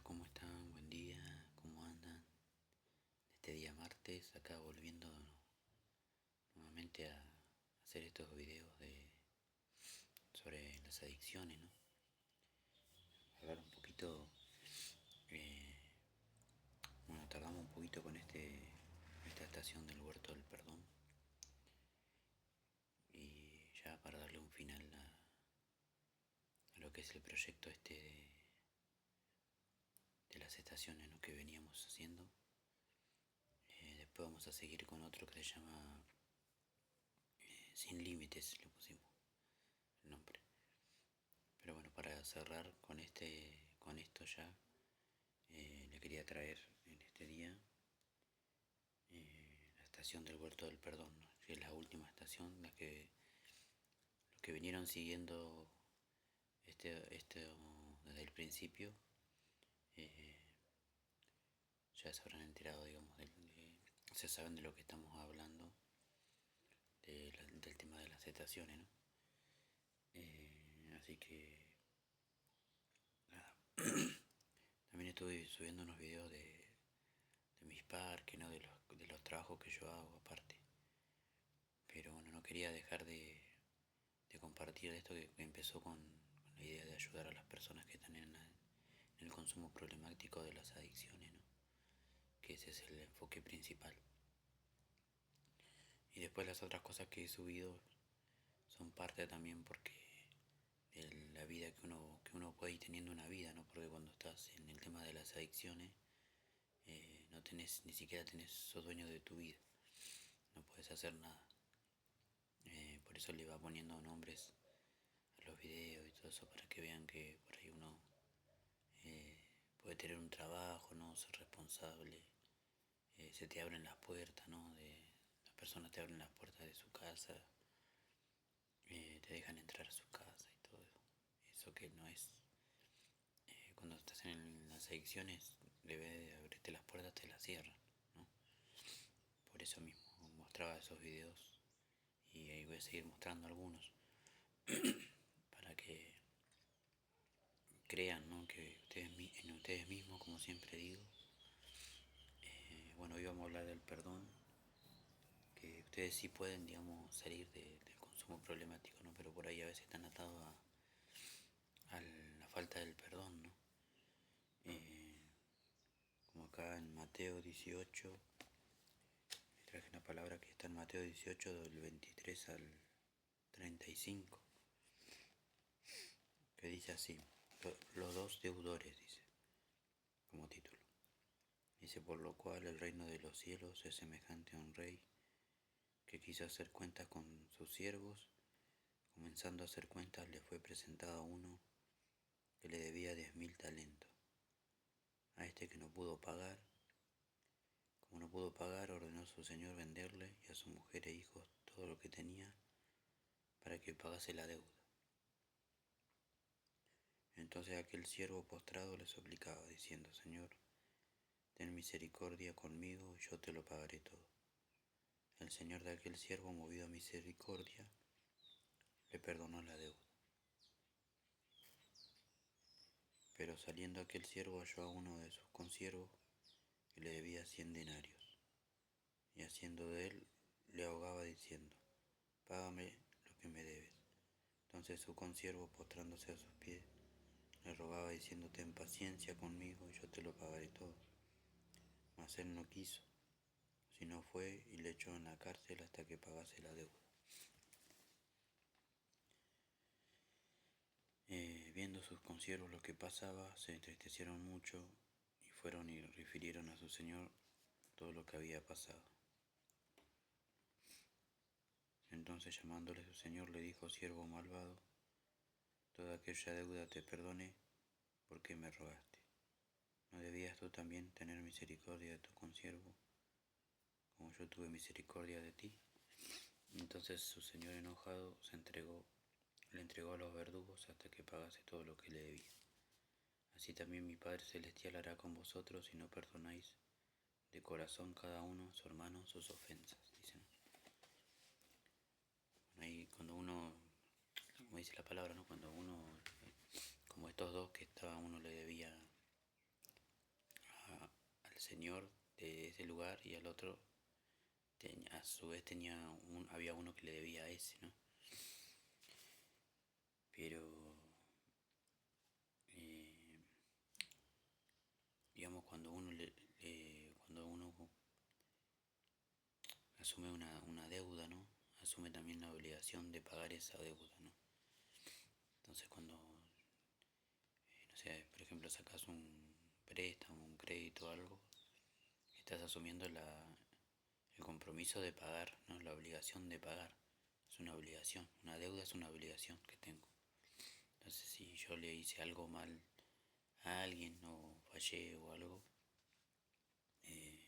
¿Cómo están? Buen día, ¿cómo andan? Este día martes, acá volviendo nuevamente a hacer estos videos sobre las adicciones, ¿no? Hablar un poquito, eh, tardamos un poquito con esta estación del Huerto del Perdón y ya para darle un final a lo que es el proyecto de las estaciones, ¿no?, que veníamos haciendo. Después vamos a seguir con otro que se llama Sin Límites, le pusimos el nombre. Pero bueno, para cerrar con esto ya, le quería traer en este día la estación del Huerto del Perdón, ¿no?, que es la última estación, los que vinieron siguiendo desde el principio, eh, ya se habrán enterado, digamos, se saben de lo que estamos hablando, del tema de las estaciones, ¿no? Así que, nada. También estuve subiendo unos videos de mis parques, ¿no?, de los trabajos que yo hago aparte. Pero bueno, no quería dejar de compartir esto que empezó con la idea de ayudar a las personas que están en el consumo problemático de las adicciones, ¿no? Que ese es el enfoque principal. Y después las otras cosas que he subido son parte también porque de la vida que uno puede ir teniendo una vida, ¿no? Porque cuando estás en el tema de las adicciones, no tenés, ni siquiera sos dueño de tu vida, no puedes hacer nada. Por eso le iba poniendo nombres a los videos y todo eso para que vean que por ahí uno puede tener un trabajo, ¿no?, ser responsable, se te abren las puertas, ¿no? Las personas te abren las puertas de su casa, te dejan entrar a su casa y todo eso. Eso que no es, cuando estás en las adicciones, debe de abrirte las puertas, te las cierran, ¿no? Por eso mismo mostraba esos videos y ahí voy a seguir mostrando algunos para que crean, ¿no?, que en ustedes mismos, como siempre digo. Bueno, hoy vamos a hablar del perdón, que ustedes sí pueden, digamos, salir del consumo problemático, ¿no? Pero por ahí a veces están atados a la falta del perdón, ¿no? Como acá en Mateo 18, traje una palabra que está en Mateo 18 del 23 al 35, que dice así: los dos deudores, dice, como título. Dice: por lo cual el reino de los cielos es semejante a un rey que quiso hacer cuentas con sus siervos. Comenzando a hacer cuentas, le fue presentado a uno que le debía 10.000 talentos. A este que no pudo pagar, como no pudo pagar, ordenó a su señor venderle y a su mujer e hijos todo lo que tenía para que pagase la deuda. Entonces aquel siervo postrado le suplicaba, diciendo: Señor, ten misericordia conmigo y yo te lo pagaré todo. El señor de aquel siervo, movido a misericordia, le perdonó la deuda. Pero saliendo aquel siervo halló a uno de sus consiervos que le debía 100 denarios, y haciendo de él, le ahogaba diciendo: págame lo que me debes. Entonces su consiervo, postrándose a sus pies, le rogaba diciendo: ten paciencia conmigo y yo te lo pagaré todo. Mas él no quiso, sino fue y le echó en la cárcel hasta que pagase la deuda. Viendo sus consiervos lo que pasaba, se entristecieron mucho y fueron y refirieron a su señor todo lo que había pasado. Entonces, llamándole su señor, le dijo: siervo malvado, toda aquella deuda te perdoné, porque me rogaste. ¿No debías tú también tener misericordia de tu consiervo, como yo tuve misericordia de ti? Entonces su señor, enojado, le entregó a los verdugos hasta que pagase todo lo que le debía. Así también mi Padre Celestial hará con vosotros si no perdonáis de corazón cada uno a su hermano sus ofensas, dicen. Bueno, ahí cuando uno, como dice la palabra, ¿no?, cuando uno, como estos dos que uno le debía al señor de ese lugar y al otro, a su vez había uno que le debía a ese, ¿no? Pero, eh, digamos, cuando uno asume una deuda, ¿no? Asume también la obligación de pagar esa deuda, ¿no? Entonces cuando, no sé, por ejemplo, sacas un préstamo, un crédito o algo, estás asumiendo el compromiso de pagar, ¿no? La obligación de pagar. Es una obligación, una deuda es una obligación que tengo. Entonces si yo le hice algo mal a alguien o fallé o algo, eh,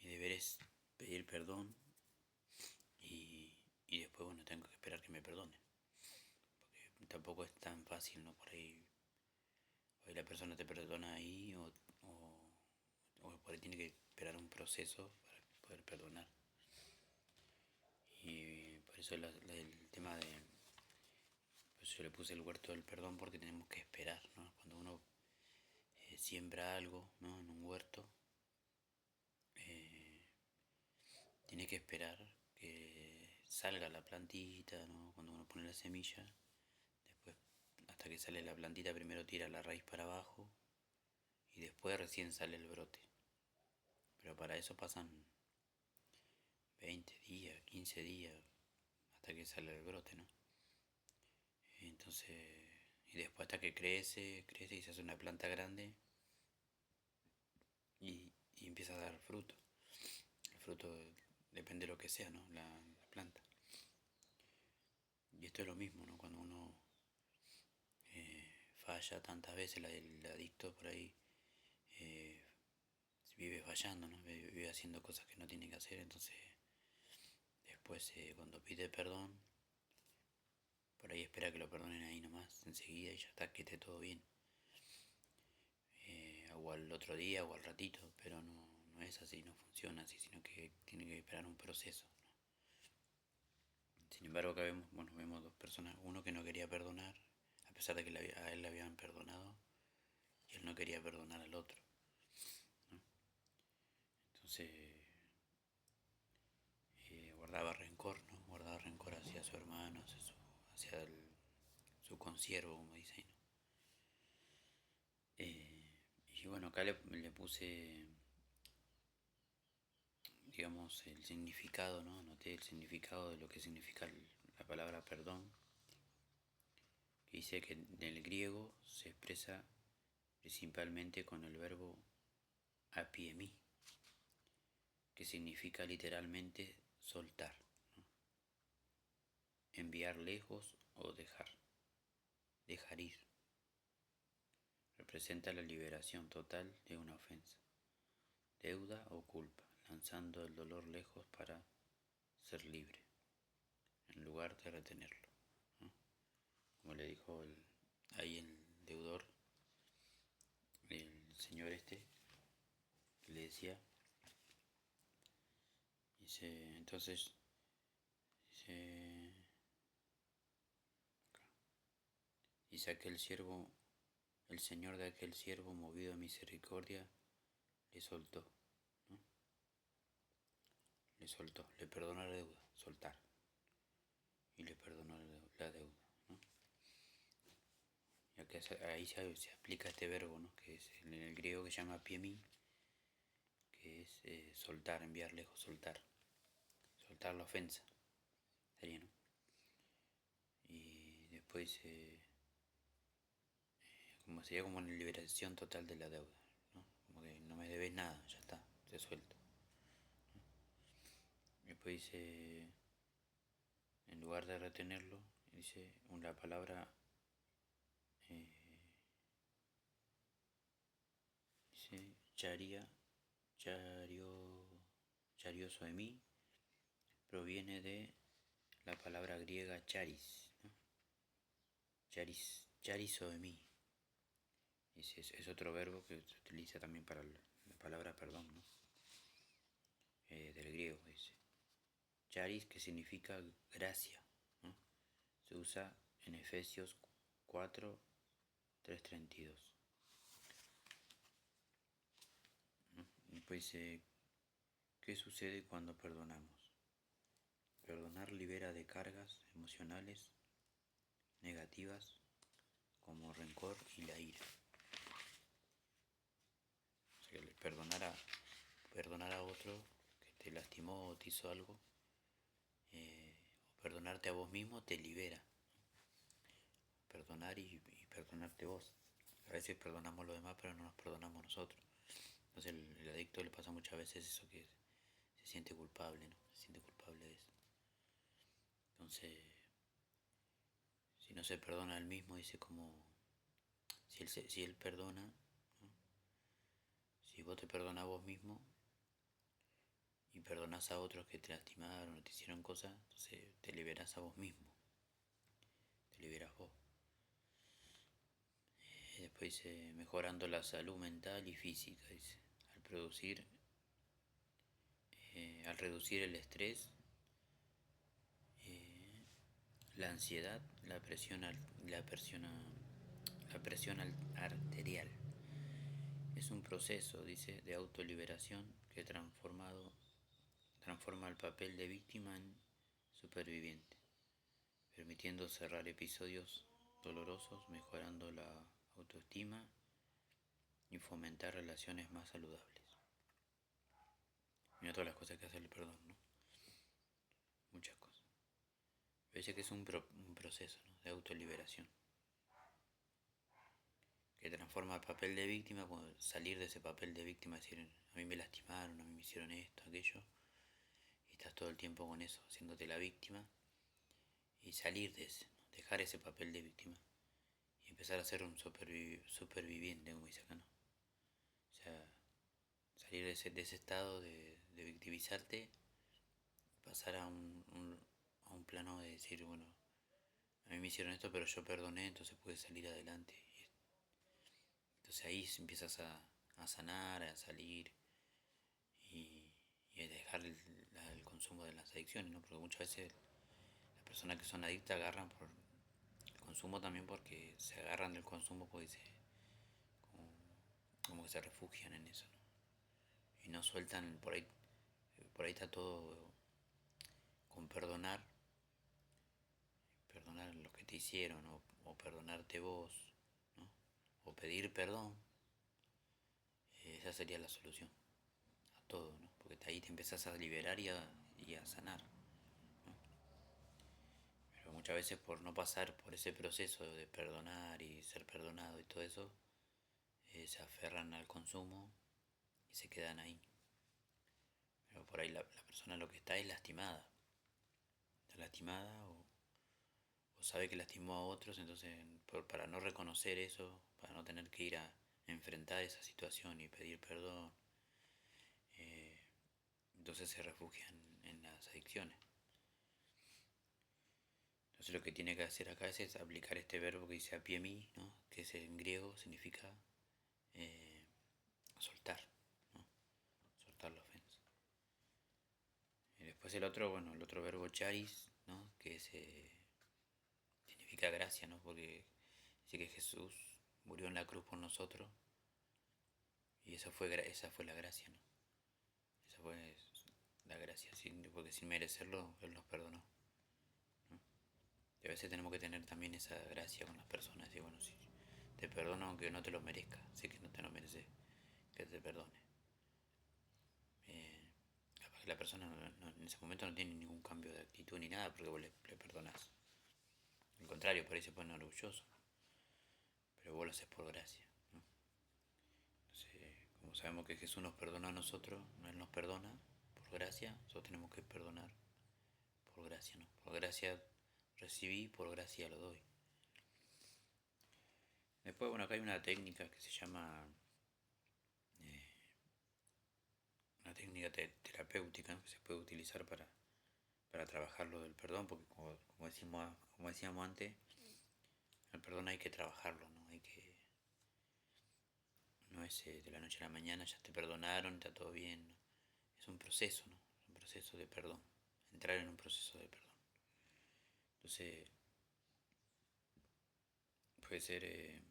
mi deber es pedir perdón y después, bueno, tengo que esperar que me perdone. Porque tampoco es tan fácil, ¿no? Por ahí la persona te perdona ahí o por ahí tiene que esperar un proceso para poder perdonar. Y por eso el tema de... Pues yo le puse el huerto del perdón porque tenemos que esperar, ¿no? Cuando uno siembra algo, ¿no? En un huerto, eh, tiene que esperar que salga la plantita, ¿no? Cuando uno pone la semilla, después hasta que sale la plantita primero tira la raíz para abajo y después recién sale el brote. Pero para eso pasan 20 días, 15 días, hasta que sale el brote, ¿no? Entonces, y después hasta que crece y se hace una planta grande y empieza a dar fruto. El fruto depende de lo que sea, ¿no? La planta. Y esto es lo mismo, ¿no? Cuando uno falla tantas veces, el adicto por ahí eh, vive fallando, ¿no? Vive haciendo cosas que no tiene que hacer, entonces después cuando pide perdón, por ahí espera que lo perdonen ahí nomás, enseguida y ya está, que esté todo bien. O al otro día o al ratito, pero no es así, no funciona así, sino que tiene que esperar un proceso, ¿no? Sin embargo, acá vemos dos personas, uno que no quería perdonar, a pesar de que a él le habían perdonado, y él no quería perdonar al otro, ¿no? Entonces guardaba rencor, ¿no? Guardaba rencor hacia su hermano, hacia su consiervo, como dice, ¿no? Y bueno, acá le puse, digamos, el significado, ¿no? Anoté el significado de lo que significa la palabra perdón, que dice que en el griego se expresa principalmente con el verbo apiemi, que significa literalmente soltar, ¿no? Enviar lejos o dejar ir. Representa la liberación total de una ofensa, deuda o culpa, lanzando el dolor lejos para ser libre, en lugar de retenerlo, ¿no? Como le dijo ahí el deudor, el señor este, que le decía, dice, entonces, dice, acá, dice aquel siervo, el señor de aquel siervo, movido a misericordia, le soltó, ¿no? Le soltó, le perdonó la deuda, soltar, y le perdonó la deuda, ¿no? Ya que ahí se aplica este verbo, ¿no? Que es en el griego que se llama piemi, que es soltar, enviar lejos, soltar la ofensa, sería, ¿no? Y después como sería como una liberación total de la deuda, ¿no? Como que no me debes nada, ya está, te suelto, ¿no? Después dice, en lugar de retenerlo, dice la palabra, eh, dice chario, charioso de mí, proviene de la palabra griega charis, ¿no? Charizo de mí. Es otro verbo que se utiliza también para la palabra perdón, ¿no? Del griego dice. Charis, que significa gracia, ¿no? Se usa en Efesios 4, 3:32. Después, ¿qué sucede cuando perdonamos? Perdonar libera de cargas emocionales negativas como rencor y la ira. O sea, que perdonar a otro que te lastimó o te hizo algo, o perdonarte a vos mismo te libera. Perdonar y perdonarte vos. A veces perdonamos a los demás, pero no nos perdonamos nosotros. Entonces el adicto le pasa muchas veces eso, que se siente culpable, ¿no? Se siente culpable de eso. Entonces, si no se perdona a él mismo, dice como, si él perdona, ¿no? Si vos te perdonas a vos mismo y perdonás a otros que te lastimaron o te hicieron cosas, entonces te liberás a vos mismo, te liberás vos. Después dice, mejorando la salud mental y física, dice, al reducir el estrés, la ansiedad, la presión arterial. Es un proceso, dice, de autoliberación que transforma el papel de víctima en superviviente, permitiendo cerrar episodios dolorosos, mejorando la autoestima y fomentar relaciones más saludables. Mira todas las cosas que hace el perdón, ¿no? Muchas cosas. Parece que es un proceso, ¿no?, de autoliberación, que transforma el papel de víctima, salir de ese papel de víctima, decir, a mí me lastimaron, a mí me hicieron esto, aquello, y estás todo el tiempo con eso, haciéndote la víctima, y salir de ese, ¿no?, dejar ese papel de víctima y empezar a ser un superviviente, como dice acá, ¿no? O sea, salir de ese estado de victimizarte, pasar a un plano de decir, bueno, a mí me hicieron esto, pero yo perdoné, entonces pude salir adelante. Entonces ahí empiezas a sanar, a salir y a dejar el consumo de las adicciones, ¿no? Porque muchas veces las personas que son adictas agarran por el consumo también, porque se agarran del consumo porque como, como que se refugian en eso, ¿no? Y no sueltan, por ahí está todo con perdonar lo que te hicieron, o perdonarte vos, ¿no? O pedir perdón, esa sería la solución a todo, ¿no? Porque ahí te empezás a liberar y a sanar, ¿no? Pero muchas veces, por no pasar por ese proceso de perdonar y ser perdonado y todo eso, se aferran al consumo y se quedan ahí. Pero por ahí la persona lo que está es lastimada. Está lastimada, o sabe que lastimó a otros, entonces para no reconocer eso, para no tener que ir a enfrentar esa situación y pedir perdón, eh, entonces se refugian en las adicciones. Entonces lo que tiene que hacer acá es aplicar este verbo que dice apiemi, ¿no?, que es en griego, significa eh, soltar, ¿no? Soltar la ofensa. Y después el otro verbo charis, ¿no?, que significa gracia, ¿no? Porque dice que Jesús murió en la cruz por nosotros, y esa fue la gracia, ¿no? Esa fue la gracia, porque sin merecerlo Él nos perdonó, ¿no? Y a veces tenemos que tener también esa gracia con las personas, y bueno, si te perdono aunque no te lo merezca, sé que no te lo mereces, que te perdone. Capaz que la persona en ese momento no tiene ningún cambio de actitud ni nada porque vos le perdonás. Al contrario, por ahí se pone orgulloso, pero vos lo haces por gracia, ¿no? Entonces, como sabemos que Jesús nos perdona a nosotros, Él nos perdona por gracia, nosotros tenemos que perdonar por gracia, ¿no? Por gracia recibí, por gracia lo doy. Después, bueno, acá hay una técnica que se llama una técnica terapéutica, ¿no?, que se puede utilizar para trabajar lo del perdón, porque como decíamos antes, el perdón hay que trabajarlo, ¿no? No es de la noche a la mañana ya te perdonaron, está todo bien, ¿no? Es un proceso, ¿no? Es un proceso de perdón, entrar en un proceso de perdón. Entonces, puede ser,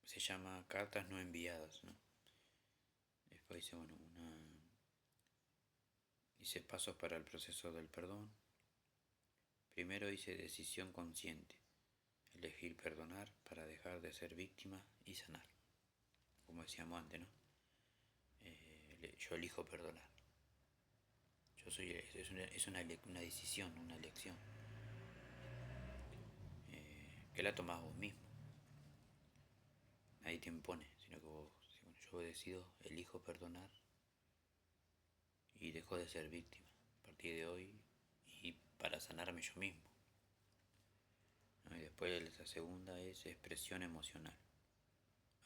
se llama cartas no enviadas, ¿no? Después dice, dice pasos para el proceso del perdón. Primero dice decisión consciente, elegir perdonar para dejar de ser víctima y sanar. Como decíamos antes, ¿no? Yo elijo perdonar. Es una decisión, una elección. Que la tomás vos mismo. Nadie te impone, sino que vos, yo decido, elijo perdonar y dejo de ser víctima a partir de hoy y para sanarme yo mismo. Y después la segunda es expresión emocional.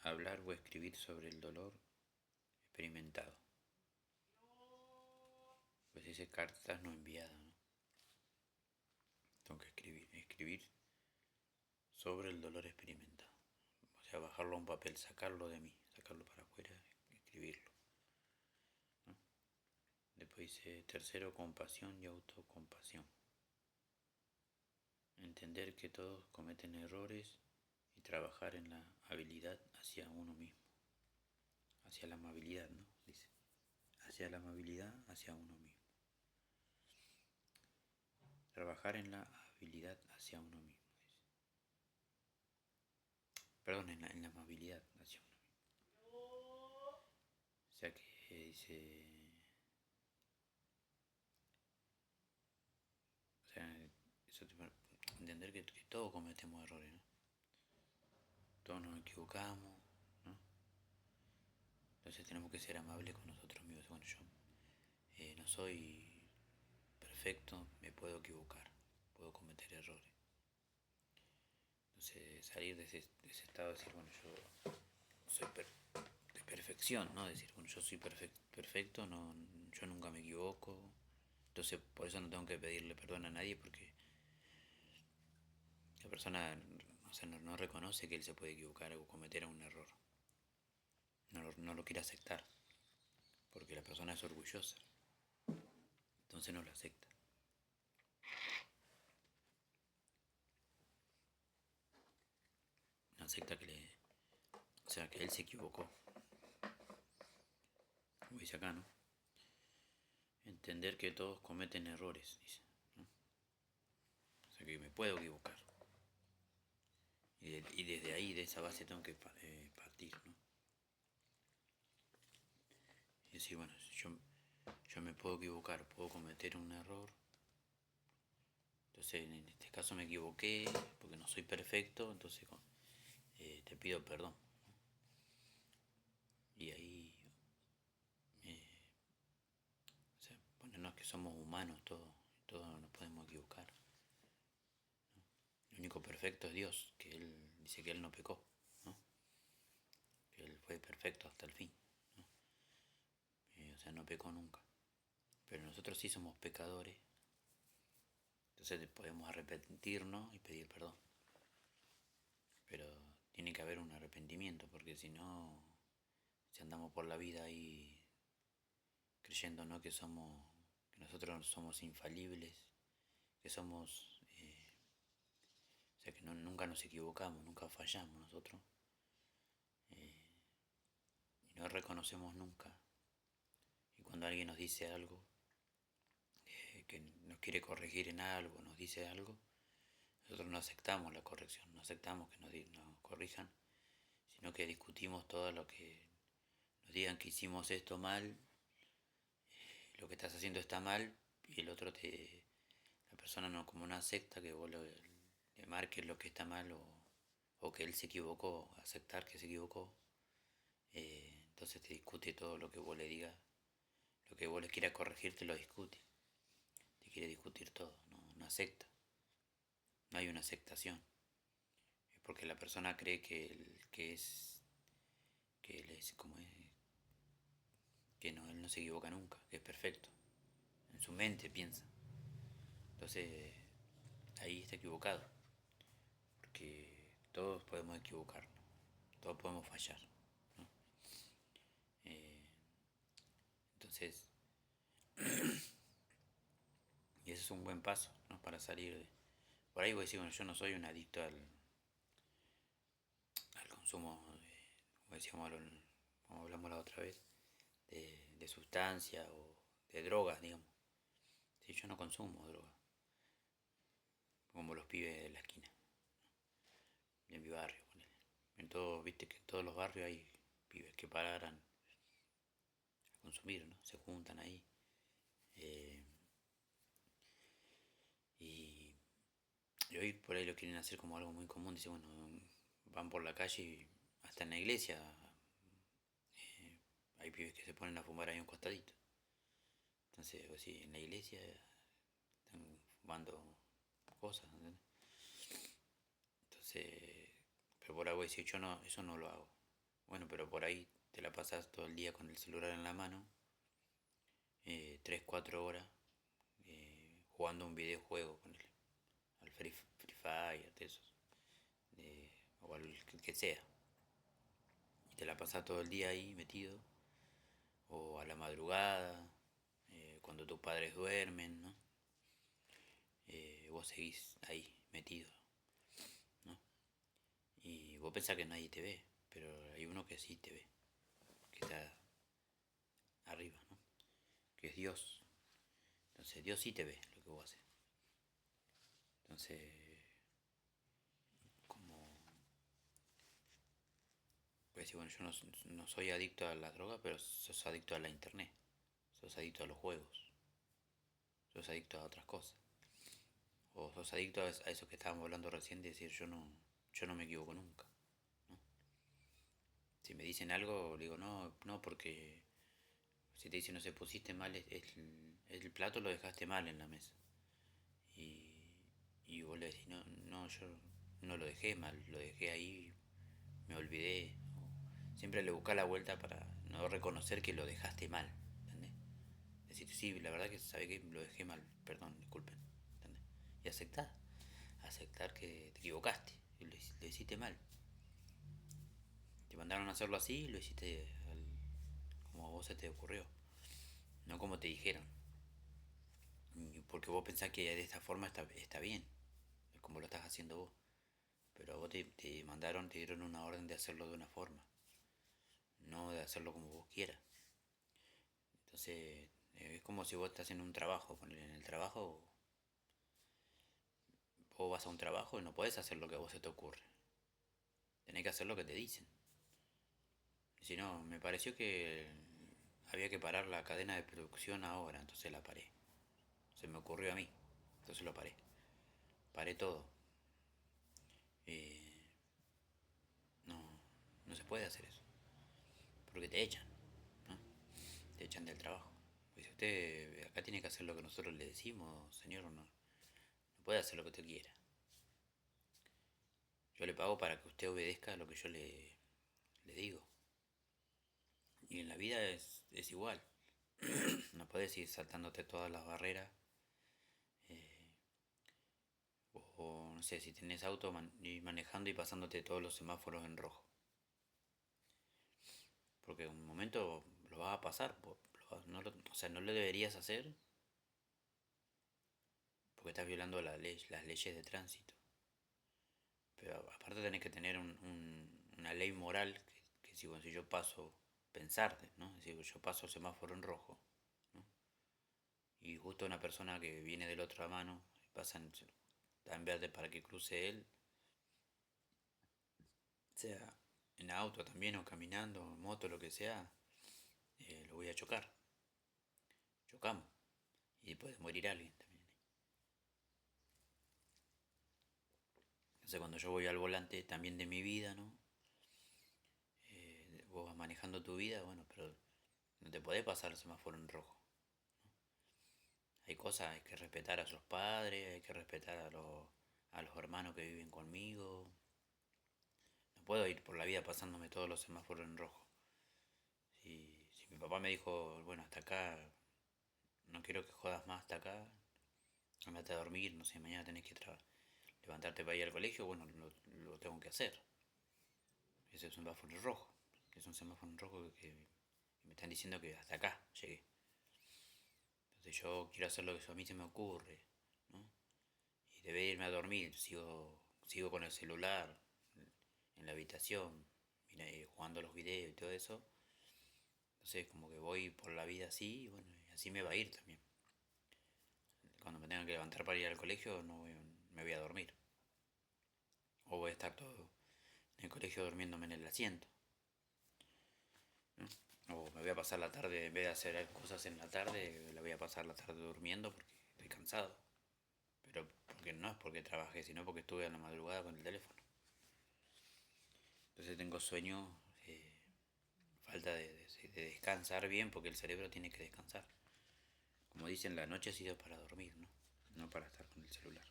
Hablar o escribir sobre el dolor experimentado. Pues dice cartas no enviadas, ¿no? Tengo que escribir sobre el dolor experimentado. O sea, bajarlo a un papel, sacarlo de mí, sacarlo para afuera, escribirlo, ¿no? Después dice tercero, compasión y autocompasión. Entender que todos cometen errores y trabajar en la habilidad hacia uno mismo. Hacia la amabilidad, ¿no? Dice. Hacia la amabilidad hacia uno mismo. Trabajar en la habilidad hacia uno mismo. Dice. Perdón, en la amabilidad hacia uno mismo. O sea que dice... O sea, eso entender que todos cometemos errores, ¿no? Todos nos equivocamos, ¿no? Entonces tenemos que ser amables con nosotros mismos. Bueno, yo no soy perfecto, me puedo equivocar, puedo cometer errores. Entonces salir de ese estado de decir, bueno, yo soy de perfección, ¿no? Decir, bueno, yo soy perfecto, no, yo nunca me equivoco. Entonces por eso no tengo que pedirle perdón a nadie porque la persona no reconoce que él se puede equivocar o cometer un error. No lo quiere aceptar porque la persona es orgullosa. Entonces no lo acepta. No acepta que él se equivocó. Como dice acá, ¿no? Entender que todos cometen errores, dice, ¿no? O sea que me puedo equivocar. Y desde ahí, de esa base, tengo que partir, ¿no? Y decir, bueno, yo me puedo equivocar, puedo cometer un error. Entonces, en este caso me equivoqué, porque no soy perfecto, entonces te pido perdón. Y ahí, o sea, ponernos que somos humanos todos nos podemos equivocar, ¿no? Lo único perfecto es Dios, que Él dice que Él no pecó, ¿no? Que Él fue perfecto hasta el fin, ¿no? O sea, no pecó nunca. Pero nosotros sí somos pecadores, entonces podemos arrepentirnos y pedir perdón. Pero tiene que haber un arrepentimiento, porque si no, si andamos por la vida ahí creyendo, ¿no? que nosotros somos infalibles, que somos, o sea que nunca nos equivocamos, nunca fallamos nosotros, y no reconocemos nunca. Y cuando alguien nos dice algo, que nos quiere corregir en algo, nos dice algo, nosotros no aceptamos la corrección, no aceptamos que nos corrijan, sino que discutimos todo lo que nos digan que hicimos esto mal, lo que estás haciendo está mal, y la persona no, como no acepta que vos le marques lo que está mal o que él se equivocó, aceptar que se equivocó, entonces te discute todo lo que vos le digas, lo que vos le quieras corregir te lo discute, te quiere discutir todo, no acepta, no hay una aceptación, es porque la persona cree que él es como es, que no, él no se equivoca nunca, que es perfecto, en su mente piensa, entonces ahí está equivocado, porque todos podemos equivocarnos, todos podemos fallar, ¿no? Entonces, y ese es un buen paso, ¿no? Para salir de... Por ahí voy a decir, bueno, yo no soy un adicto al consumo, como decíamos, como hablamos la otra vez, de sustancia o de drogas, digamos. Si yo no consumo droga, como los pibes de la esquina, de mi barrio, ponele. En todo, viste que en todos los barrios hay pibes que paran a consumir, ¿no? Se juntan ahí. eh, y, y hoy por ahí lo quieren hacer como algo muy común. Dice, bueno, van por la calle y hasta en la iglesia hay pibes que se ponen a fumar ahí un costadito. Entonces, pues sí, en la iglesia están fumando cosas, ¿entendés? Entonces, pero por algo decir, yo no, eso no lo hago. Bueno, pero por ahí te la pasas todo el día con el celular en la mano, 3, 4 horas, jugando un videojuego, ponele, al Free Fire, de esos, o al que sea. Y te la pasas todo el día ahí metido, o a la madrugada, cuando tus padres duermen, ¿no? Vos seguís ahí metido, ¿no? Y vos pensás que nadie te ve, pero hay uno que sí te ve, que está arriba, ¿no? Que es Dios. Entonces Dios sí te ve lo que vos haces. Entonces, como, pues decir, bueno, yo no soy adicto a la droga, pero sos adicto a la internet, sos adicto a los juegos, sos adicto a otras cosas. O sos adicto a eso que estábamos hablando recién, de decir yo no me equivoco nunca, ¿no? Si me dicen algo, digo, no, no, porque si te dicen, no sé, pusiste mal el plato, lo dejaste mal en la mesa. Y, y vos le decís, no, no, yo no lo dejé mal, lo dejé ahí, me olvidé. Siempre le buscás la vuelta para no reconocer que lo dejaste mal, ¿entendés? Decir, sí, la verdad que sabe que lo dejé mal, perdón, disculpen, ¿entendés? Y aceptar que te equivocaste, y lo hiciste mal. Te mandaron a hacerlo así y lo hiciste como a vos se te ocurrió, no como te dijeron. Porque vos pensás que de esta forma está bien, es como lo estás haciendo vos. Pero a vos te mandaron, te dieron una orden de hacerlo de una forma, no de hacerlo como vos quieras. Entonces, es como si vos estás en un trabajo, en el trabajo, vos vas a un trabajo y no podés hacer lo que a vos se te ocurre. Tenés que hacer lo que te dicen. Y si no, me pareció que había que parar la cadena de producción ahora, entonces la paré. Se me ocurrió a mí, entonces lo paré. Paré todo. Eh, no, no se puede hacer eso, porque te echan, ¿no? Te echan del trabajo. Dice, usted acá tiene que hacer lo que nosotros le decimos, señor, no puede hacer lo que usted quiera. Yo le pago para que usted obedezca lo que yo le digo. Y en la vida es igual. No puedes ir saltándote todas las barreras. O no sé, si tenés auto, ir manejando y pasándote todos los semáforos en rojo. Porque en un momento lo vas a pasar. O sea, no lo deberías hacer porque estás violando las leyes de tránsito. Pero aparte tenés que tener una ley moral que si, bueno, si yo paso, pensar, ¿no? Es decir, yo paso el semáforo en rojo, ¿no? Y justo una persona que viene de la otra mano pasa está en verde para que cruce él, sea en auto también o caminando, en moto, lo que sea, lo voy a chocar. Chocamos. Y puede morir alguien también. Entonces cuando yo voy al volante también de mi vida, ¿no? Vos vas manejando tu vida, bueno, pero no te podés pasar el semáforo en rojo. Hay cosas, hay que respetar a sus padres, hay que respetar a los hermanos que viven conmigo. No puedo ir por la vida pasándome todos los semáforos en rojo. Si mi papá me dijo, bueno, hasta acá, no quiero que jodas más hasta acá, andate a dormir, no sé, mañana tenés que levantarte para ir al colegio, bueno, lo tengo que hacer. Ese es un semáforo rojo, que es un semáforo rojo que me están diciendo que hasta acá llegué. Entonces yo quiero hacer lo que a mí se me ocurre, ¿no? Y debe irme a dormir, sigo con el celular en la habitación, jugando los videos y todo eso. sé, como que voy por la vida así y bueno, y así me va a ir también. Cuando me tenga que levantar para ir al colegio no me voy a dormir. O voy a estar todo en el colegio durmiéndome en el asiento. ¿No? O me voy a pasar la tarde, en vez de hacer cosas en la tarde, la voy a pasar la tarde durmiendo porque estoy cansado. Pero porque no es porque trabajé, sino porque estuve a la madrugada con el teléfono. Entonces tengo sueño, eh, falta de descansar bien porque el cerebro tiene que descansar. Como dicen, la noche ha sido para dormir, ¿no? No para estar con el celular.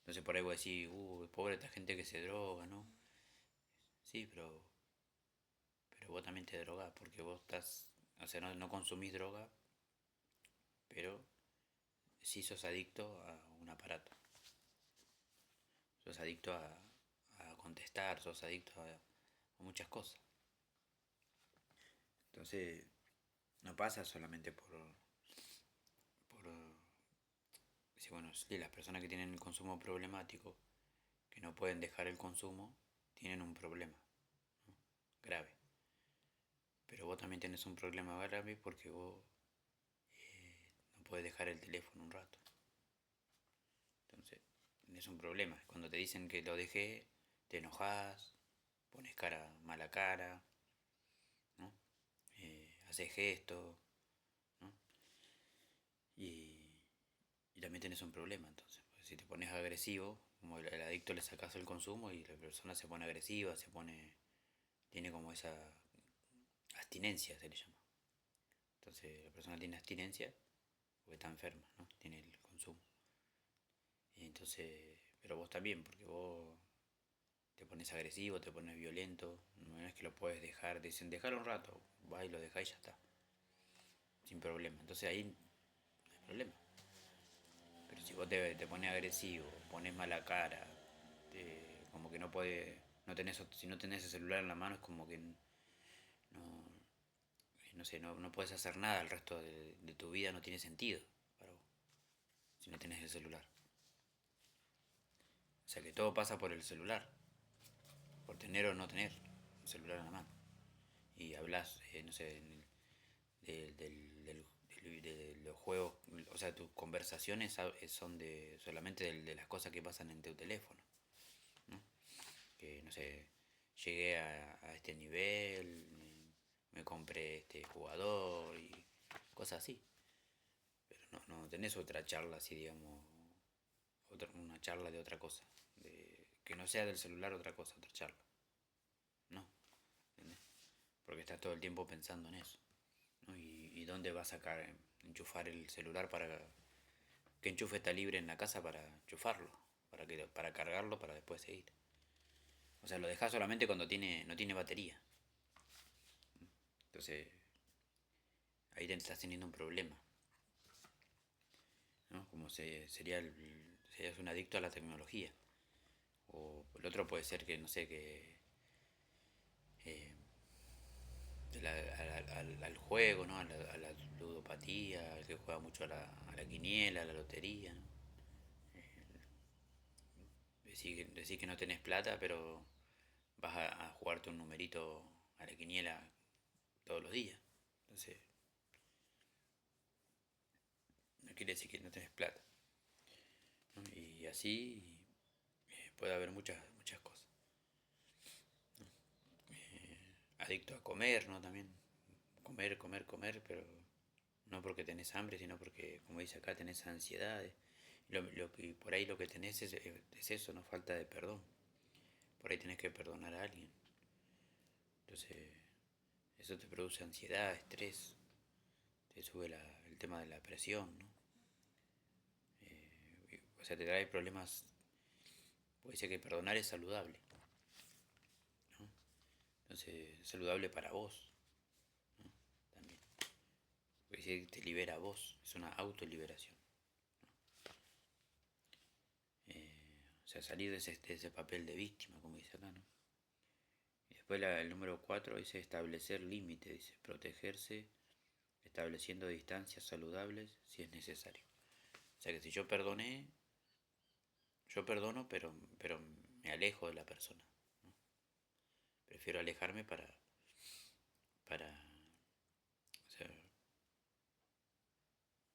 Entonces por ahí voy a decir, pobre esta gente que se droga, ¿no? Sí, pero vos también te drogás porque vos estás, o sea, no consumís droga, pero sí sos adicto a un aparato. Sos adicto a contestar, sos adicto a muchas cosas. Entonces, no pasa solamente por sí, bueno, sí, las personas que tienen el consumo problemático, que no pueden dejar el consumo, tienen un problema, ¿no? Grave. Pero vos también tenés un problema grave porque vos no puedes dejar el teléfono un rato. Entonces, tenés un problema. Cuando te dicen que lo dejé, te enojas, pones mala cara, ¿no? Haces gestos, ¿no? Y, y también tenés un problema entonces. Porque si te pones agresivo, como el adicto le sacas el consumo y la persona se pone agresiva, tiene como esa abstinencia, se le llama. Entonces la persona tiene abstinencia porque está enferma, ¿no? Tiene el consumo. Y entonces, pero vos también, porque vos te pones agresivo, te pones violento, no es que lo puedes dejar, dicen dejar un rato, va y lo dejás y ya está, sin problema. Entonces ahí no hay problema. Pero si vos te pones agresivo, pones mala cara, como que no puede, no tenés, si no tenés el celular en la mano es como que no, no sé, no puedes hacer nada, el resto de tu vida no tiene sentido para vos, si no tenés el celular. O sea que todo pasa por el celular, por tener o no tener el celular en la mano. Y hablas, no sé, de los juegos, o sea, tus conversaciones son solamente de las cosas que pasan en tu teléfono, ¿no? Que, no sé, llegué a este nivel, me compré este jugador y cosas así. Pero no tenés otra charla así, digamos, una charla de otra cosa, que no sea del celular otra cosa, otra charla. No, ¿entendés? Porque estás todo el tiempo pensando en eso, ¿no? ¿Y dónde vas a enchufar el celular para qué enchufe está libre en la casa para enchufarlo? Para cargarlo para después seguir. O sea, lo dejas solamente cuando no tiene batería. Entonces, ahí te estás teniendo un problema, ¿no? Serías un adicto a la tecnología. O el otro puede ser que, no sé, que eh, al juego, ¿no? A la ludopatía, el que juega mucho a la quiniela, a la lotería, ¿no? Decir que no tenés plata, pero vas a jugarte un numerito a la quiniela todos los días. Entonces, no quiere decir que no tenés plata, ¿no? Y así puede haber muchas cosas. Adicto a comer, ¿no? También comer, comer, comer, pero no porque tenés hambre, sino porque, como dice acá, tenés ansiedades. Y por ahí lo que tenés es eso, no falta de perdón. Por ahí tenés que perdonar a alguien. Entonces, eso te produce ansiedad, estrés, te sube el tema de la presión, ¿no? O sea, te trae problemas. Puede ser que perdonar es saludable, ¿no? Entonces, saludable para vos, ¿no? También. Porque te libera a vos, es una autoliberación. O sea, salir de ese papel de víctima, como dice acá, ¿no? Y después el número 4 dice establecer límites, dice protegerse estableciendo distancias saludables si es necesario. O sea que si yo perdono, pero me alejo de la persona, ¿no? Prefiero alejarme para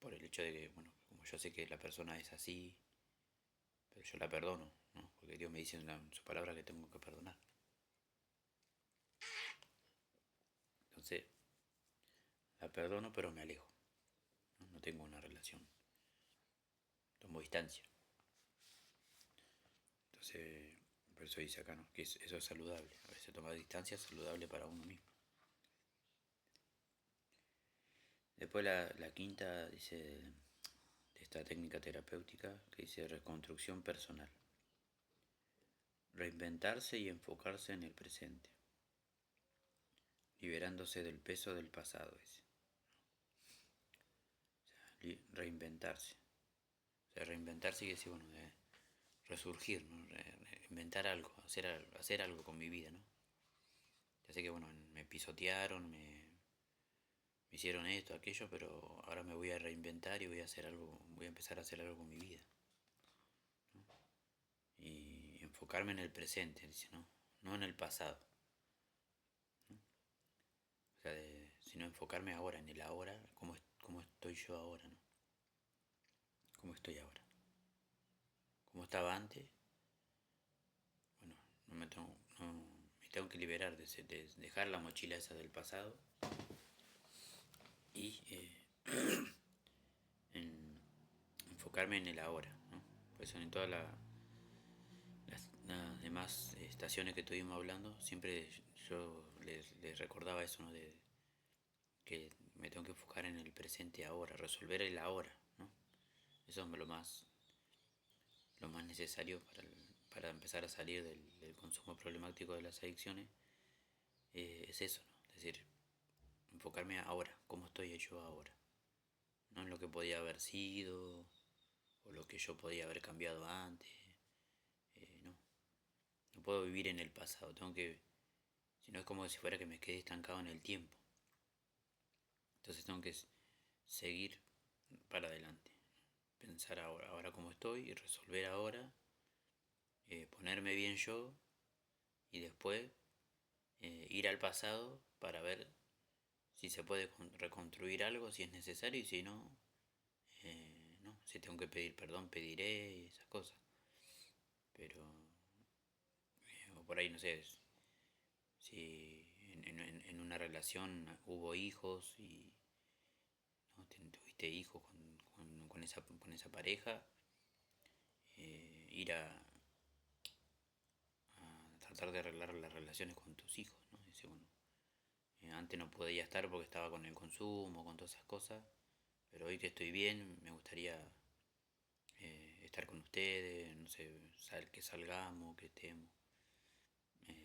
por el hecho de que, bueno, como yo sé que la persona es así, pero yo la perdono, ¿no? Porque Dios me dice en su palabra que tengo que perdonar. Entonces, la perdono, pero me alejo, ¿no? No tengo una relación, tomo distancia. Entonces, por eso dice acá, ¿no? Que eso es saludable. A veces tomar distancia es saludable para uno mismo. Después la quinta dice de esta técnica terapéutica que dice reconstrucción personal. Reinventarse y enfocarse en el presente, liberándose del peso del pasado. Dice. O sea, reinventarse. O sea, reinventarse quiere decir, bueno, resurgir, ¿no? Inventar algo, hacer algo con mi vida, ¿no? Ya sé que, bueno, me pisotearon, me hicieron esto, aquello, pero ahora me voy a reinventar y voy a hacer algo, voy a empezar a hacer algo con mi vida. ¿No? Y enfocarme en el presente, dice, ¿no? No en el pasado. ¿No? O sea, sino enfocarme ahora, en el ahora, cómo estoy yo ahora, ¿no? ¿Cómo estoy ahora? ¿Cómo estaba antes? Bueno, me tengo que liberar de dejar la mochila esa del pasado y enfocarme en el ahora, ¿no? Por eso en todas las demás estaciones que estuvimos hablando, siempre yo les recordaba eso, ¿no? De que me tengo que enfocar en el presente ahora, resolver el ahora, ¿no? Eso es lo más necesario para empezar a salir del consumo problemático de las adicciones, es eso, ¿no? Es decir, enfocarme ahora, cómo estoy yo ahora, no en lo que podía haber sido o lo que yo podía haber cambiado antes, no. No puedo vivir en el pasado, si no es como si fuera que me quedé estancado en el tiempo. Entonces tengo que seguir para adelante, pensar ahora cómo estoy y resolver ahora, ponerme bien yo y después ir al pasado para ver si se puede reconstruir algo, si es necesario y si no, no, si tengo que pedir perdón, pediré y esas cosas. Pero, o por ahí, no sé, si en una relación hubo hijos y ¿no? Tuviste hijos con esa pareja, ir a tratar de arreglar las relaciones con tus hijos, ¿no? Dice, bueno, antes no podía estar porque estaba con el consumo, con todas esas cosas, pero hoy que estoy bien, me gustaría estar con ustedes, no sé, que salgamos, que estemos,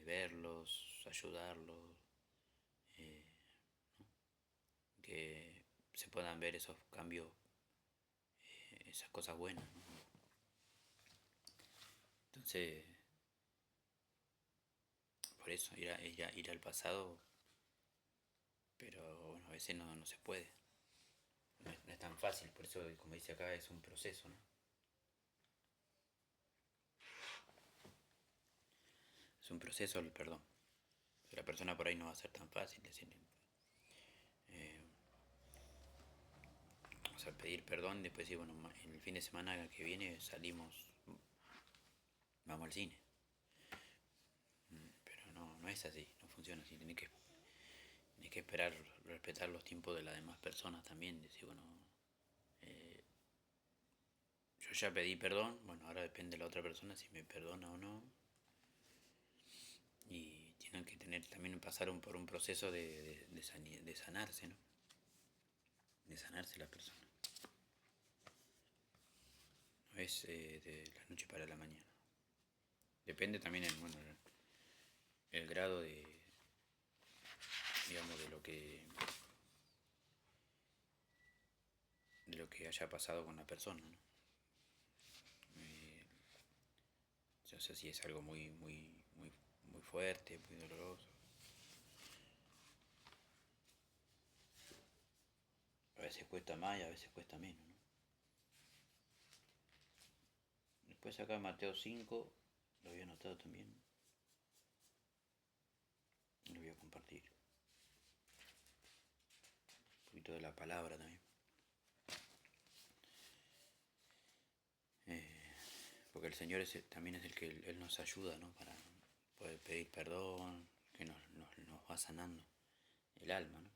verlos, ayudarlos, ¿no? Que se puedan ver esos cambios, esas cosas buenas, ¿no? Entonces, por eso, ir al pasado, pero bueno, a veces no se puede, no es tan fácil, por eso, como dice acá, es un proceso, ¿no? Es un proceso el perdón. La persona por ahí no va a ser tan fácil decir, eh, o sea, pedir perdón y después decir, bueno, el fin de semana que viene salimos, vamos al cine. Pero no es así, no funciona así. Tienes que esperar, respetar los tiempos de las demás personas también. Decir, bueno, yo ya pedí perdón, bueno, ahora depende de la otra persona si me perdona o no. Y tienen que también pasar por un proceso de sanarse, ¿no? De sanarse la persona. No es de la noche para la mañana. Depende también el grado digamos, de lo que haya pasado con la persona, ¿no? No sé si es algo muy fuerte, muy doloroso. A veces cuesta más y a veces cuesta menos, ¿no? Después acá Mateo 5, lo había anotado también. Lo voy a compartir. Un poquito de la palabra también. Porque el Señor también es el que Él nos ayuda, ¿no? Para poder pedir perdón, que nos va sanando el alma, ¿no?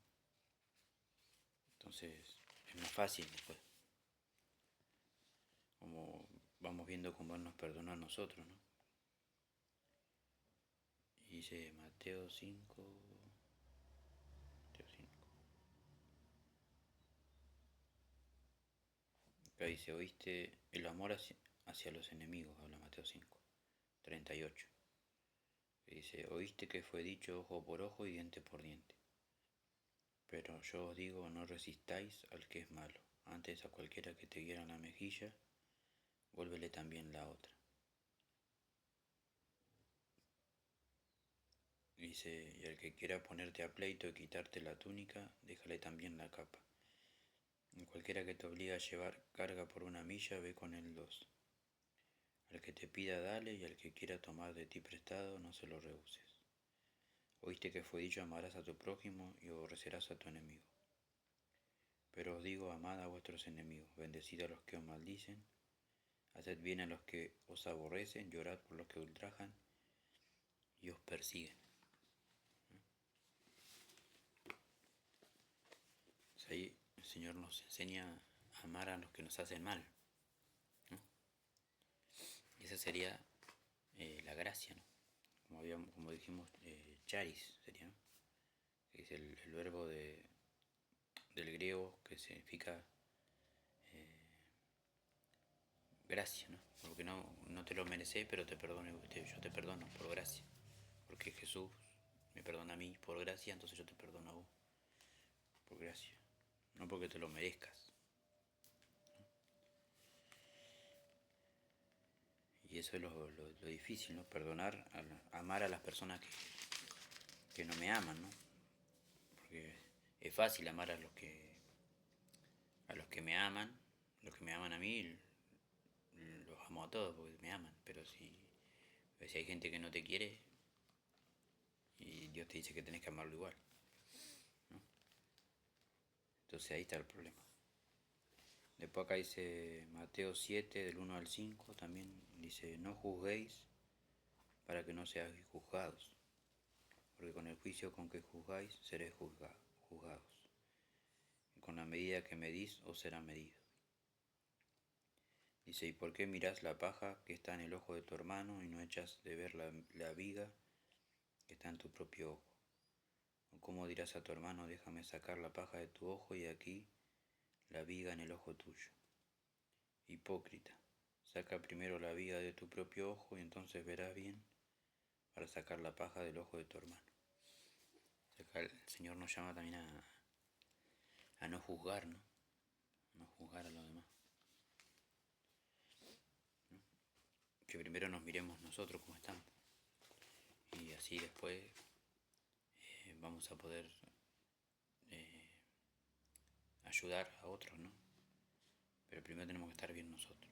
Entonces es más fácil después, como vamos viendo cómo Él nos perdona a nosotros, ¿no? Y dice Mateo 5, Mateo 5. Acá dice, oíste el amor hacia los enemigos, habla Mateo 5, 38. Dice, oíste que fue dicho ojo por ojo y diente por diente. Pero yo os digo, no resistáis al que es malo. Antes a cualquiera que te hiera en la mejilla, vuélvele también la otra. Dice, y al que quiera ponerte a pleito y quitarte la túnica, déjale también la capa. Y cualquiera que te obliga a llevar carga por una milla, ve con él dos. Al que te pida, dale, y al que quiera tomar de ti prestado, no se lo rehuses. Oíste que fue dicho, amarás a tu prójimo y aborrecerás a tu enemigo. Pero os digo, amad a vuestros enemigos, bendecid a los que os maldicen, haced bien a los que os aborrecen, llorad por los que ultrajan y os persiguen. Pues ahí el Señor nos enseña a amar a los que nos hacen mal, ¿no? Y esa sería la gracia, ¿no? Como dijimos, charis sería, ¿no? Que es el verbo del griego que significa gracia, ¿no? Porque no te lo mereces, pero te perdono, yo te perdono por gracia. Porque Jesús me perdona a mí por gracia, entonces yo te perdono a vos por gracia. No porque te lo merezcas. Y eso es lo difícil, ¿no? Perdonar, amar a las personas que no me aman, ¿no? Porque es fácil amar a los que me aman, los que me aman a mí, los amo a todos porque me aman, pero si hay gente que no te quiere y Dios te dice que tenés que amarlo igual, ¿no? Entonces ahí está el problema. Después acá dice Mateo 7 del 1 al 5, también dice, no juzguéis para que no seáis juzgados, porque con el juicio con que juzgáis seréis juzgados, y con la medida que medís os será medido. Dice, ¿y por qué mirás la paja que está en el ojo de tu hermano y no echas de ver la viga que está en tu propio ojo? ¿O cómo dirás a tu hermano, déjame sacar la paja de tu ojo y aquí la viga en el ojo tuyo? Hipócrita, saca primero la viga de tu propio ojo y entonces verás bien para sacar la paja del ojo de tu hermano. Acá el Señor nos llama también a no juzgar, ¿no? No juzgar a los demás, ¿no? Que primero nos miremos nosotros como estamos. Y así después vamos a poder eh, ayudar a otros, ¿no? Pero primero tenemos que estar bien nosotros.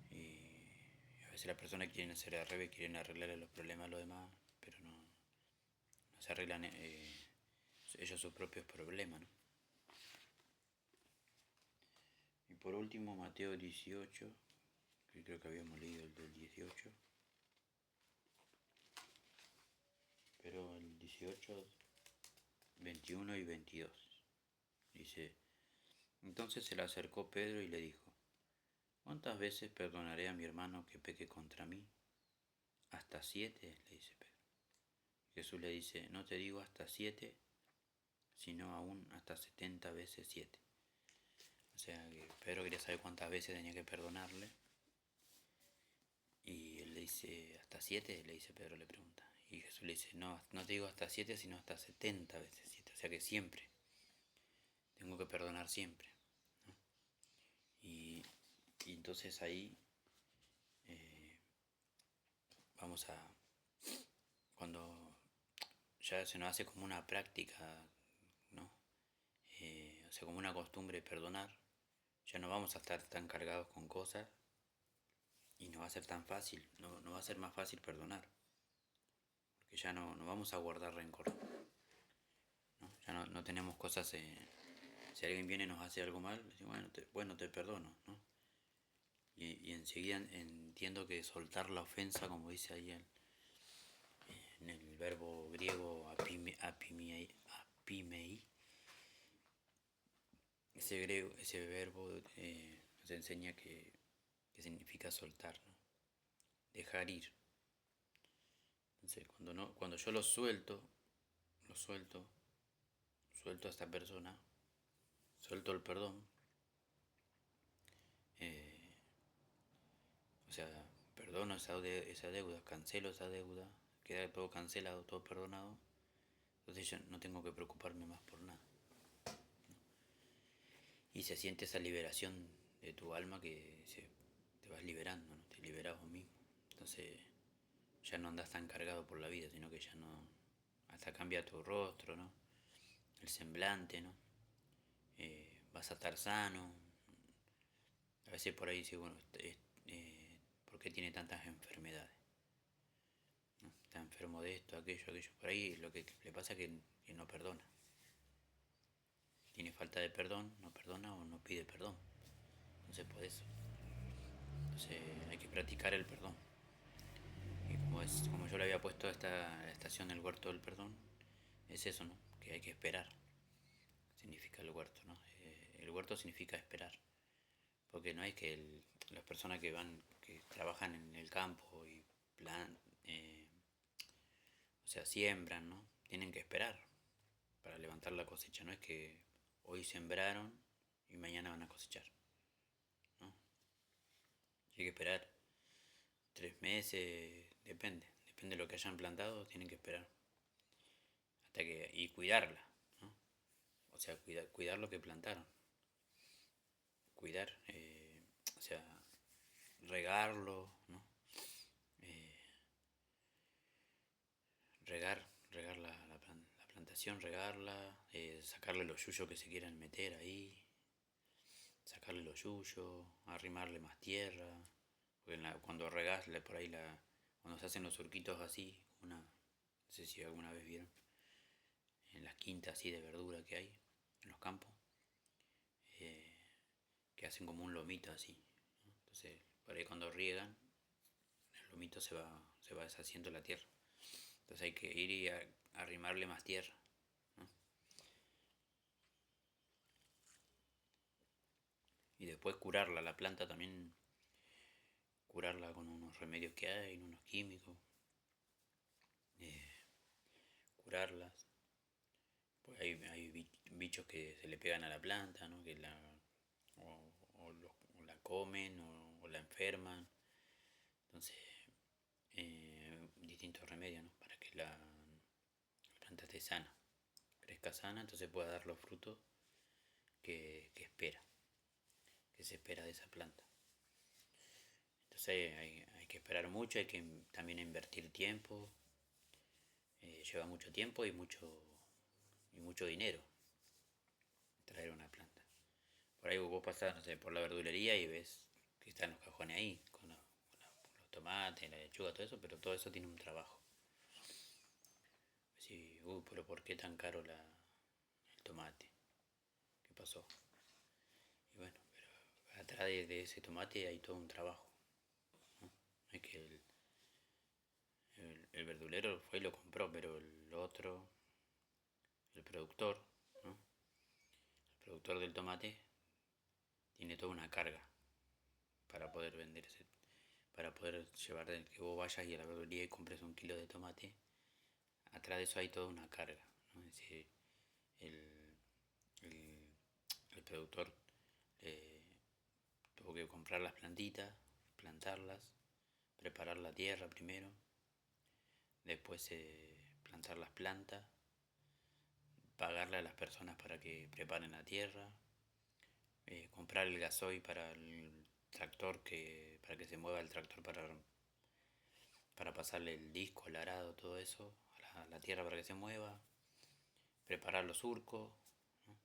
Y a veces las personas quieren hacer al revés, quieren arreglarle los problemas a los demás, pero no se arreglan ellos sus propios problemas, ¿no? Y por último, Mateo 18, que creo que habíamos leído el del 18, pero el 18, 21 y 22. Dice, entonces se le acercó Pedro y le dijo, ¿cuántas veces perdonaré a mi hermano que peque contra mí? ¿Hasta 7? Le dice Pedro. Jesús le dice, no te digo hasta 7, sino aún hasta 70 veces 7. O sea que Pedro quería saber cuántas veces tenía que perdonarle. Y él le dice, ¿hasta 7? Le dice Pedro, le pregunta. Y Jesús le dice, no, no te digo hasta 7, sino hasta 70 veces 7. O sea que siempre. Tengo que perdonar siempre, ¿no? Y entonces ahí eh, vamos a, cuando ya se nos hace como una práctica, ¿no? O sea, como una costumbre perdonar, ya no vamos a estar tan cargados con cosas y no va a ser tan fácil, no va a ser más fácil perdonar, porque ya no vamos a guardar rencor, ¿no? Ya no tenemos cosas, si alguien viene y nos hace algo mal, decimos, bueno, te perdono, ¿no? Y enseguida entiendo que soltar la ofensa, como dice ahí en el verbo griego apimei, ese verbo nos enseña que significa soltar, ¿no? Dejar ir. Entonces, cuando yo lo suelto a esta persona, suelto el perdón, eh, o sea, perdono esa deuda, cancelo esa deuda, queda todo cancelado, todo perdonado, entonces yo no tengo que preocuparme más por nada. Y se siente esa liberación de tu alma te vas liberando, ¿no? Te liberas vos mismo. Entonces ya no andas tan cargado por la vida, sino que ya no... Hasta cambia tu rostro, ¿no? El semblante, ¿no? Vas a estar sano. A veces por ahí dice, bueno, ¿por qué tiene tantas enfermedades? ¿No? Está enfermo de esto, aquello. Por ahí lo que le pasa es que no perdona. Tiene falta de perdón, no perdona o no pide perdón. Entonces por eso. Entonces hay que practicar el perdón. Y como yo le había puesto a la estación del huerto del perdón, es eso, ¿no? Que hay que esperar. Significa el huerto, ¿no? El huerto significa esperar. Porque no es que las personas que trabajan en el campo y eh, o sea, siembran, ¿no? Tienen que esperar para levantar la cosecha. No es que hoy sembraron y mañana van a cosechar, ¿no? Hay que esperar 3 meses, depende de lo que hayan plantado, tienen que esperar y cuidarla, ¿no? O sea, cuidar lo que plantaron, cuidar, o sea, regarlo, ¿no? Eh, regar la plantación, regarla, sacarle los yuyos que se quieran meter ahí, sacarle los yuyos, arrimarle más tierra, porque cuando regás por ahí cuando se hacen los surquitos así, no sé si alguna vez vieron, en las quintas así de verdura que hay, en los campos, eh, que hacen como un lomito así, ¿no? Entonces por ahí cuando riegan, el lomito se va deshaciendo la tierra. Entonces hay que ir y arrimarle más tierra, ¿no? Y después curarla, la planta también, curarla con unos remedios que hay, unos químicos, eh, curarlas. Pues hay bichos que se le pegan a la planta, ¿no? O la comen o la enferman. Entonces, distintos remedios, ¿no? Para que la planta esté sana, crezca sana, entonces pueda dar los frutos que que se espera de esa planta. Entonces hay que esperar mucho, hay que también invertir tiempo, lleva mucho tiempo y mucho dinero traer una planta. Por ahí vos pasás, no sé, por la verdulería y ves que están los cajones ahí, con los tomates, la lechuga, todo eso, pero todo eso tiene un trabajo. Sí, pero ¿por qué tan caro el tomate? ¿Qué pasó? Y bueno, pero atrás de ese tomate hay todo un trabajo, ¿no? No es que el verdulero fue y lo compró, pero el otro, el productor, ¿no? El productor del tomate tiene toda una carga para poder venderse, para poder llevar que vos vayas y a la verdulería y compres 1 kilo de tomate. Atrás de eso hay toda una carga, ¿no? Es decir, el, el, el productor eh, tuvo que comprar las plantitas, plantarlas, preparar la tierra primero, después plantar las plantas, pagarle a las personas para que preparen la tierra, comprar el gasoil para el tractor, para que se mueva el tractor para pasarle el disco, el arado, todo eso, a la tierra para que se mueva, preparar los surcos, ¿no?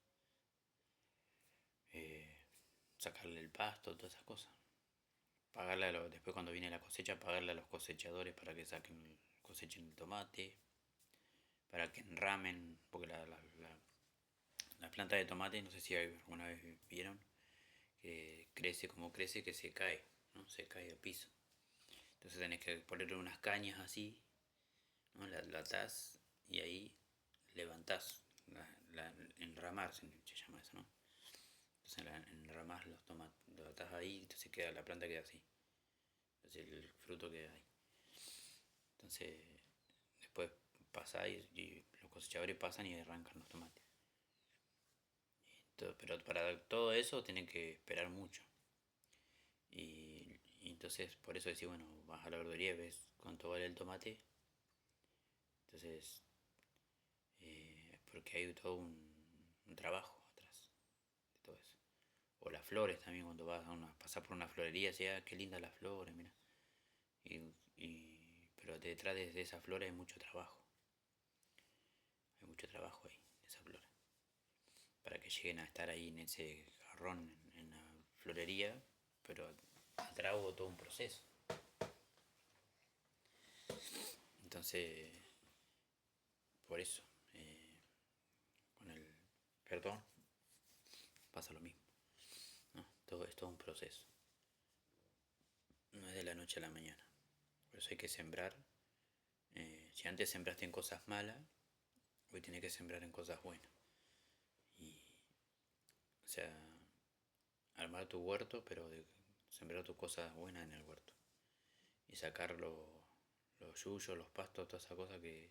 eh, sacarle el pasto, todas esas cosas. Después cuando viene la cosecha, pagarle a los cosechadores para que cosechen el tomate, para que enramen, porque la planta de tomate, no sé si alguna vez vieron, que crece como crece, que se cae, ¿no? Se cae al piso. Entonces tenés que ponerle unas cañas así, ¿no? La atás y ahí levantás, enramar se llama eso, ¿no? Entonces enramás los tomates, lo atás ahí, entonces la planta queda así. Entonces el fruto queda ahí. Entonces después pasáis y los cosechadores pasan y arrancan los tomates. Pero para todo eso tienen que esperar mucho. Y entonces por eso decís, bueno, vas a la verdulería y ves cuánto vale el tomate. Entonces, porque hay todo un trabajo atrás de todo eso. O las flores también, cuando pasar por una florería, decís, qué lindas las flores, mira. Pero detrás de esas flores hay mucho trabajo. Hay mucho trabajo ahí, en esas flores. Para que lleguen a estar ahí en ese jarrón, en la florería, pero atrás hubo todo un proceso. Entonces, por eso, con el perdón pasa lo mismo, ¿no? Todo es todo un proceso. No es de la noche a la mañana. Por eso hay que sembrar. Si antes sembraste en cosas malas, hoy tienes que sembrar en cosas buenas. O sea, armar tu huerto, pero sembrar tus cosas buenas en el huerto. Y sacar los yuyos, los pastos, todas esas cosas que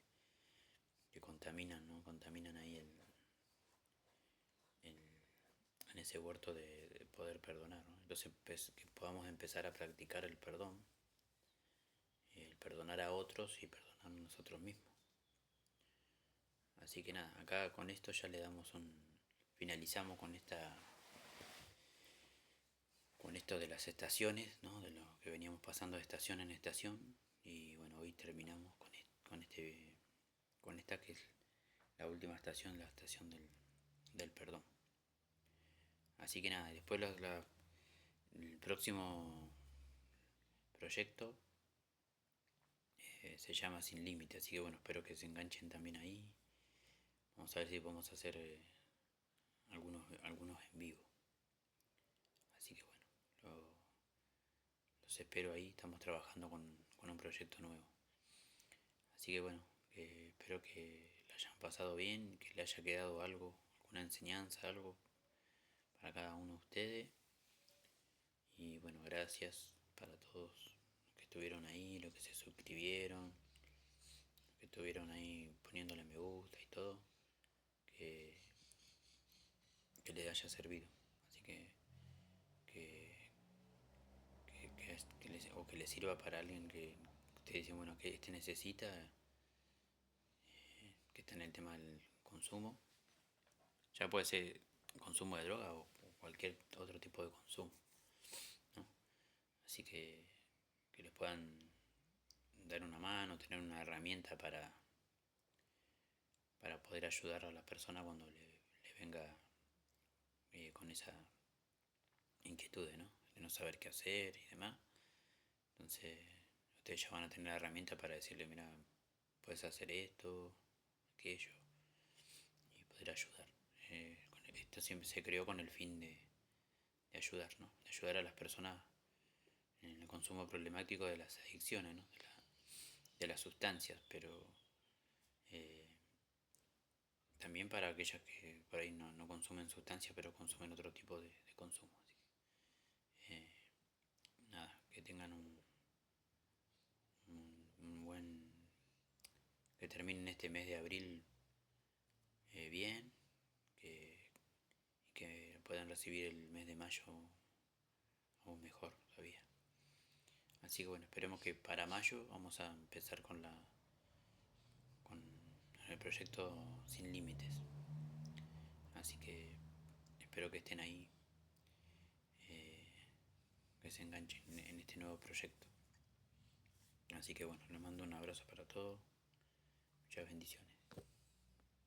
contaminan, ¿no? Contaminan ahí en ese huerto de poder perdonar, ¿no? Entonces que podamos empezar a practicar el perdón, el perdonar a otros y perdonar a nosotros mismos. Así que nada, acá con esto ya le damos finalizamos con esto de las estaciones, ¿no? De lo que veníamos pasando de estación en estación. Y bueno, hoy terminamos con esta que es la última estación, la estación del perdón. Así que nada, después el próximo proyecto se llama Sin Límite, así que bueno, espero que se enganchen también ahí. Vamos a ver si podemos hacer algunos en vivo. Así que bueno, los espero ahí, estamos trabajando con un proyecto nuevo. Así que bueno, espero que la hayan pasado bien, que le haya quedado algo, alguna enseñanza, algo para cada uno de ustedes. Y bueno, gracias para todos los que estuvieron ahí, los que se suscribieron, los que estuvieron ahí poniéndole me gusta y todo. Que, que les haya servido. Así que les sirva para alguien que ustedes dicen, bueno, que este necesita, que está en el tema del consumo. Ya puede ser consumo de droga o cualquier otro tipo de consumo, ¿no? Así que les puedan dar una mano, tener una herramienta para poder ayudar a la persona cuando le venga con esa inquietud, ¿no? De no saber qué hacer y demás. Entonces, ustedes ya van a tener la herramienta para decirle, mira, puedes hacer esto, aquello, y poder ayudar. Esto siempre se creó con el fin de ayudar, ¿no? De ayudar a las personas en el consumo problemático de las adicciones, ¿no? De las sustancias, pero eh, también para aquellas que por ahí no consumen sustancias, pero consumen otro tipo de consumo. Así que, nada, que tengan un buen... que terminen este mes de abril bien, que puedan recibir el mes de mayo aún mejor todavía. Así que bueno, esperemos que para mayo vamos a empezar con el proyecto Sin Límites. Así que espero que estén ahí, que se enganchen en este nuevo proyecto. Así que bueno, les mando un abrazo para todos, muchas bendiciones.